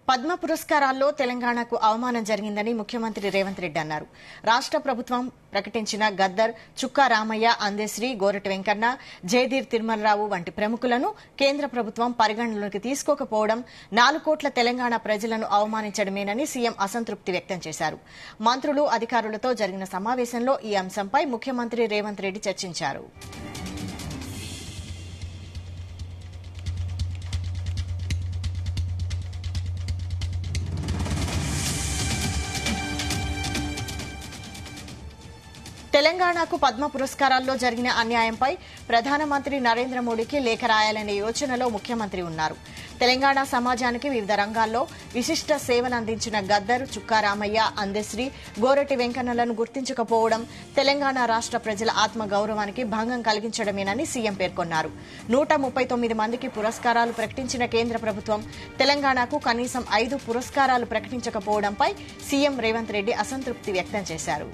పద్మ పురస్కారాల్లో తెలంగాణకు అవమానం జరిగిందని ముఖ్యమంత్రి రేవంత్ రెడ్డి అన్నారు. రాష్ట ప్రభుత్వం ప్రకటించిన గద్దర్, చుక్కా రామయ్య, అందెశ్రీ, గోరటి వెంకన్న, జయధీర్ తిరుమలరావు వంటి ప్రముఖులను కేంద్ర ప్రభుత్వం పరిగణనలోకి తీసుకోకపోవడం 4 కోట్ల తెలంగాణ ప్రజలను అవమానించడమేనని సీఎం అసంతృప్తి వ్యక్తం చేశారు. మంత్రులు, అధికారులతో జరిగిన సమావేశంలో ఈ అంశంపై ముఖ్యమంత్రి రేవంత్ రెడ్డి చర్చించారు. తెలంగాణకు పద్మ పురస్కారాల్లో జరిగిన అన్యాయంపై ప్రధానమంత్రి నరేంద్ర మోడీకి లేఖ రాయాలనే యోచనలో ముఖ్యమంత్రి ఉన్నారు. తెలంగాణ సమాజానికి వివిధ రంగాల్లో విశిష్ట సేవలందించిన గద్దర్, చుక్కా రామయ్య, అందెశ్రీ, గోరటి వెంకన్నలను గుర్తించకపోవడం తెలంగాణ రాష్ట ప్రజల ఆత్మగౌరవానికి భంగం కలిగించడమేనని సీఎం పేర్కొన్నారు. 139 మందికి పురస్కారాలు ప్రకటించిన కేంద్ర ప్రభుత్వం తెలంగాణకు కనీసం 5 పురస్కారాలు ప్రకటించకపోవడంపై సీఎం రేవంత్ రెడ్డి అసంతృప్తి వ్యక్తం చేశారు.